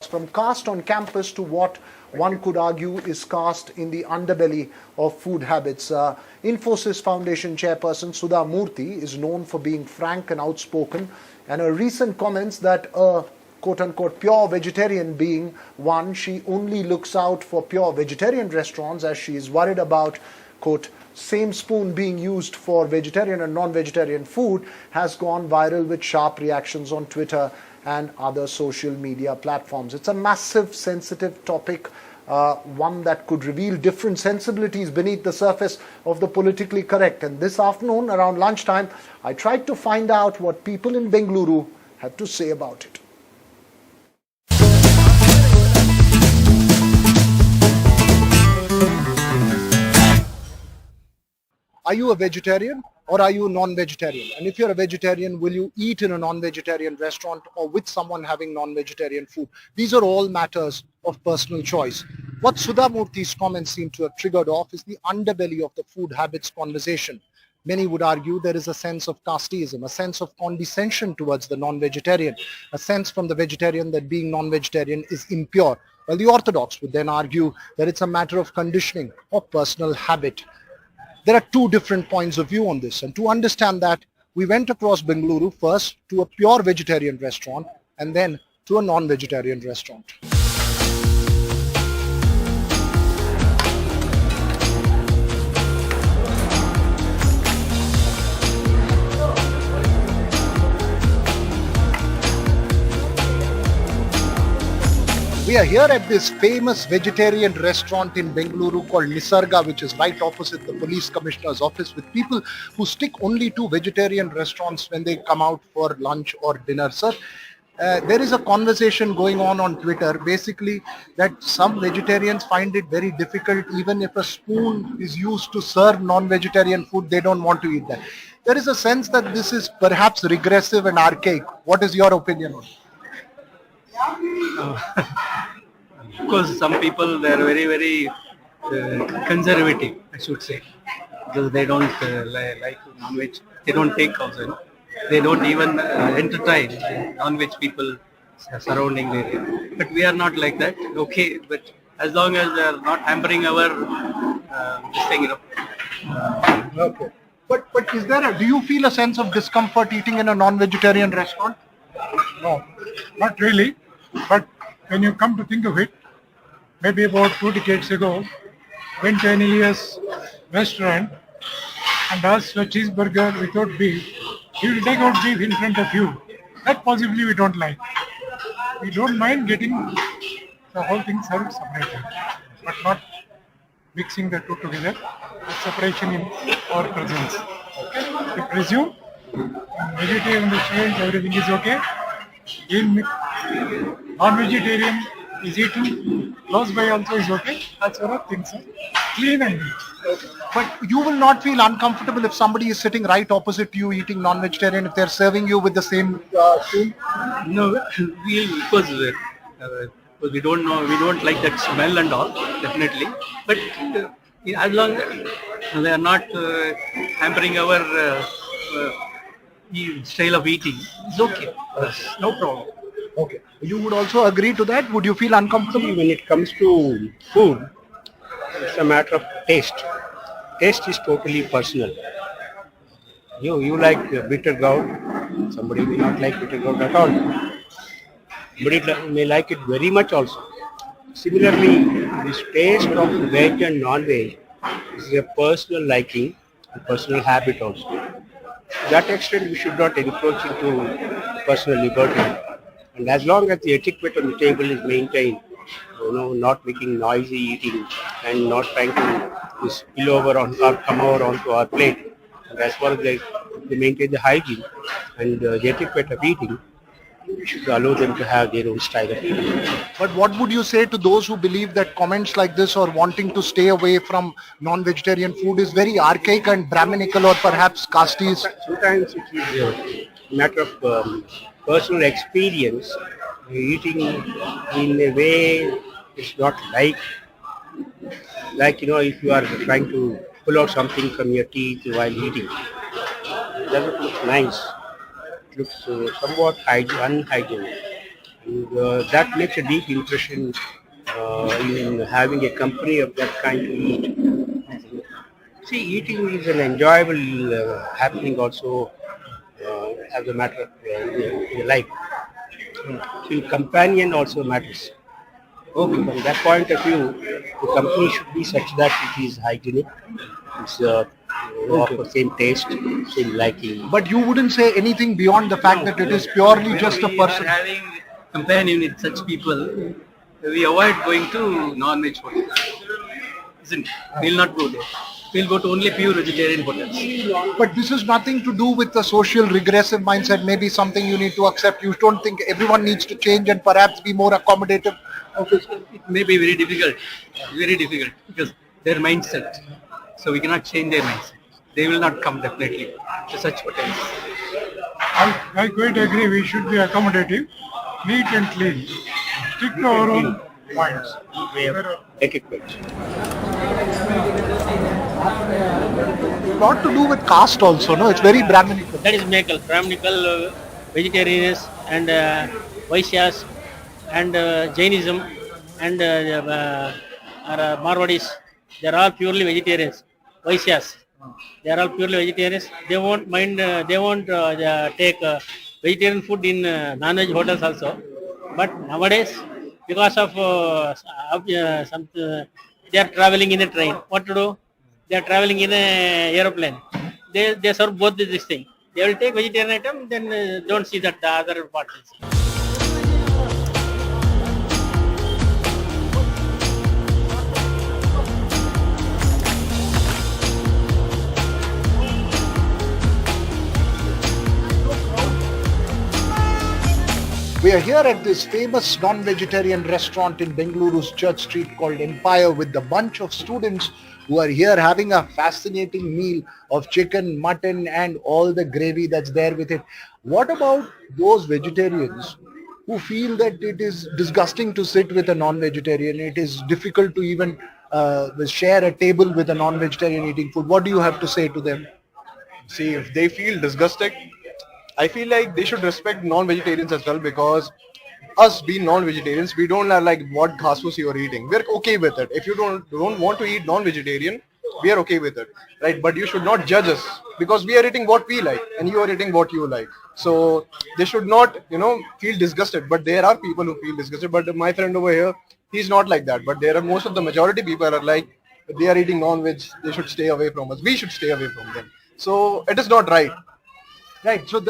from caste on campus to what one could argue is caste in the underbelly of food habits. Infosys Foundation chairperson Sudha Murty is known for being frank and outspoken, and her recent comments that a quote-unquote pure vegetarian being one, she only looks out for pure vegetarian restaurants as she is worried about, quote, same spoon being used for vegetarian and non-vegetarian food, has gone viral with sharp reactions on Twitter and other social media platforms. It's a massive, sensitive topic, one that could reveal different sensibilities beneath the surface of the politically correct. And this afternoon, around lunchtime, I tried to find out what people in Bengaluru had to say about it. Are you a vegetarian or are you a non-vegetarian? And if you're a vegetarian, will you eat in a non-vegetarian restaurant or with someone having non-vegetarian food? These are all matters of personal choice. What Sudha Murty's comments seem to have triggered off is the underbelly of the food habits conversation. Many would argue there is a sense of casteism, a sense of condescension towards the non-vegetarian, a sense from the vegetarian that being non-vegetarian is impure. While the orthodox would then argue that it's a matter of conditioning or personal habit. There are two different points of view on this, and to understand that, we went across Bengaluru first to a pure vegetarian restaurant and then to a non-vegetarian restaurant. We are here at this famous vegetarian restaurant in Bengaluru called Nisarga, which is right opposite the police commissioner's office, with people who stick only to vegetarian restaurants when they come out for lunch or dinner. Sir, there is a conversation going on Twitter, basically that some vegetarians find it very difficult, even if a spoon is used to serve non-vegetarian food, they don't want to eat that. There is a sense that this is perhaps regressive and archaic. What is your opinion on it? Of course, some people, they are very conservative, I should say, because they don't like non-veg. They don't take also, they don't even entertain non-veg people surrounding the area. But we are not like that. Okay, but as long as they are not hampering our this thing, Okay. But is there do you feel a sense of discomfort eating in a non-vegetarian restaurant? No, not really. But when you come to think of it, maybe about 2 decades ago, went to an Elias restaurant and asked for a cheeseburger without beef. He will take out beef in front of you. That possibly we don't like. We don't mind getting the whole thing served separated, but not mixing the two together. Separation in our presence. We presume in vegetarian restaurants everything is okay. In non-vegetarian is eaten close by also is okay. That's what I think, sir. Clean and neat. Okay. But you will not feel uncomfortable if somebody is sitting right opposite you eating non-vegetarian, if they're serving you with the same spoon? No, because we don't know, we don't like that smell and all, definitely. But as long as they are not hampering our style of eating, it's okay. No problem. Okay. You would also agree to that? Would you feel uncomfortable? When it comes to food, it's a matter of taste. Taste is totally personal. You like bitter gourd, somebody will not like bitter gourd at all. Somebody may like it very much also. Similarly, this taste of veg and non-veg is a personal liking, a personal habit also. To that extent, we should not encroach into personal liberty. And as long as the etiquette on the table is maintained, not making noisy eating and not trying to spill over or come over onto our plate. And as far as they maintain the hygiene and the etiquette of eating, we should allow them to have their own style of eating. But what would you say to those who believe that comments like this or wanting to stay away from non-vegetarian food is very archaic and Brahminical or perhaps casteist? Sometimes it is a matter of personal experience. Eating in a way it's not like if you are trying to pull out something from your teeth while eating. It doesn't look nice. It looks somewhat unhygienic. That makes a deep impression in having a company of that kind to eat. See, eating is an enjoyable happening also as a matter of in life. So companion also matters. Okay, from that point of view, the company should be such that it is hygienic, it's of the same taste, same liking. But you wouldn't say anything beyond the fact that it is purely just a When we are person. having companion with such people, we avoid going to non-veg hotels. Isn't it? We'll not go there. We'll go to only pure vegetarian hotels. But this is nothing to do with the social regressive mindset, maybe something you need to accept. You don't think everyone needs to change and perhaps be more accommodative? It may be very difficult because their mindset. So we cannot change their mindset. They will not come definitely to such hotels. I quite agree. We should be accommodative, neat and clean. Stick to our own points. Etiquette. Lot to do with caste also, no? It's very Brahminical. That is Brahminical, vegetarians and Vaishyas and Jainism and Marwadis. They are all purely vegetarians. Vaishyas. They are all purely vegetarians. They won't mind. They won't take vegetarian food in non-veg hotels also. But nowadays, because of they are traveling in a train. What to do? They are traveling in a aeroplane. They serve both this thing. They will take vegetarian item, then don't see that the other part. We are here at this famous non-vegetarian restaurant in Bengaluru's Church Street called Empire with a bunch of students who are here having a fascinating meal of chicken, mutton and all the gravy that's there with it. What about those vegetarians who feel that it is disgusting to sit with a non-vegetarian? It is difficult to even share a table with a non-vegetarian eating food. What do you have to say to them? See, if they feel disgusted, I feel like they should respect non-vegetarians as well, because us being non-vegetarians, we don't are like what ghasus you are eating. We're okay with it. If you don't want to eat non-vegetarian, we are okay with it, right? But you should not judge us because we are eating what we like and you are eating what you like. So they should not, feel disgusted. But there are people who feel disgusted. But my friend over here, he's not like that. But there are most of the majority people are like, they are eating non-veg, they should stay away from us. We should stay away from them. So it is not right. Right. So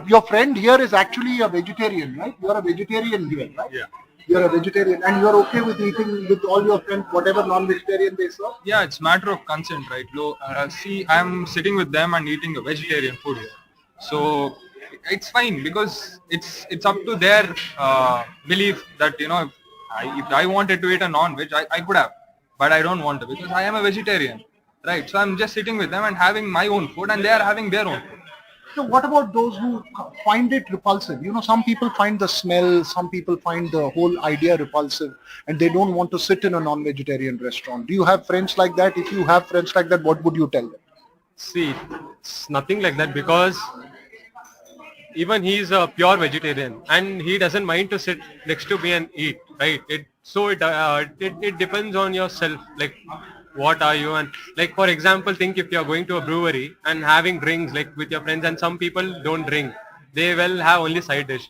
your friend here is actually a vegetarian, right? You are a vegetarian here, right? Yeah. You are a vegetarian and you are okay with eating with all your friends whatever non-vegetarian they serve? Yeah, it's matter of consent, right? See, I'm sitting with them and eating a vegetarian food here. So it's fine because it's up to their belief that, if I wanted to eat a non-veg, I could have. But I don't want to because I am a vegetarian, right? So I'm just sitting with them and having my own food and they are having their own food. So what about those who find it repulsive? Some people find the smell, some people find the whole idea repulsive and they don't want to sit in a non-vegetarian restaurant. Do you have friends like that? If you have friends like that, what would you tell them? See, it's nothing like that because even he is a pure vegetarian and he doesn't mind to sit next to me and eat, right? It depends on yourself, like what are you, and like for example, think if you are going to a brewery and having drinks like with your friends, and some people don't drink, they will have only side dish.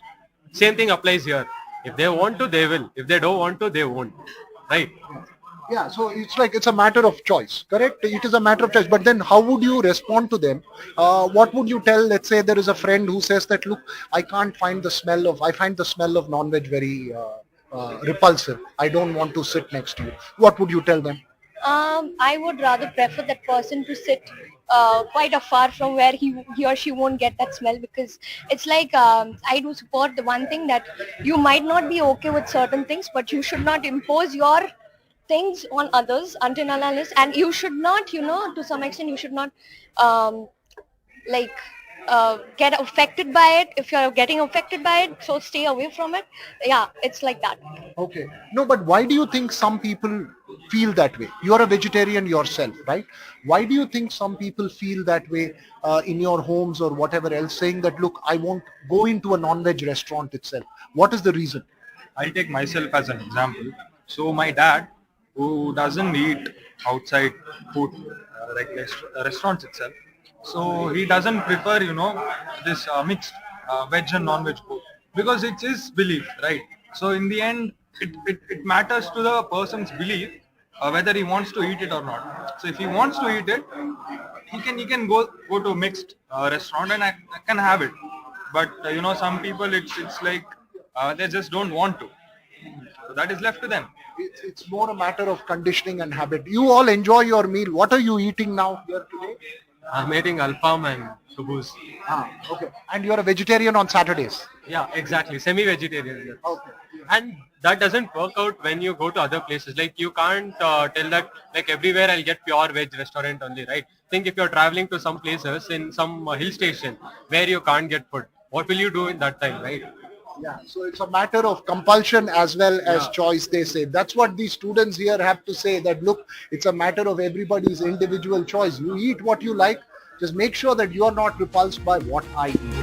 Same thing applies here. If they want to, they will. If they don't want to, they won't, right? Yeah, so it's a matter of choice, correct? It is a matter of choice. But then how would you respond to them? What would you tell? Let's say there is a friend who says that, look, I find the smell of non-veg very repulsive. I don't want to sit next to you. What would you tell them? I would rather prefer that person to sit quite afar from where he or she won't get that smell, because it's like I do support the one thing that you might not be okay with certain things, but you should not impose your things on others until unless, and you should not, to some extent, you should not get affected by it. If you're getting affected by it, so stay away from it. Yeah, it's like that. Okay. No, but why do you think some people feel that way? You're a vegetarian yourself, right? Why do you think some people feel that way in your homes or whatever else, saying that, look, I won't go into a non-veg restaurant itself? What is the reason? I'll take myself as an example. So my dad, who doesn't eat outside food, like restaurants itself, so he doesn't prefer, this mixed veg and non-veg food because it's his belief, right? So in the end, it matters to the person's belief whether he wants to eat it or not. So if he wants to eat it, he can go to a mixed restaurant and I can have it. But some people it's like they just don't want to. So that is left to them. It's more a matter of conditioning and habit. You all enjoy your meal. What are you eating now here today? I'm eating alfam and kubus. Okay. And you're a vegetarian on Saturdays? Yeah, exactly. Semi-vegetarian. Okay. And that doesn't work out when you go to other places. Like you can't tell that like everywhere I'll get pure veg restaurant only, right? Think if you're traveling to some places in some hill station where you can't get food, what will you do in that time, right? Yeah, so it's a matter of compulsion as well as choice, they say. That's what these students here have to say, that look, it's a matter of everybody's individual choice. You eat what you like, just make sure that you're not repulsed by what I eat.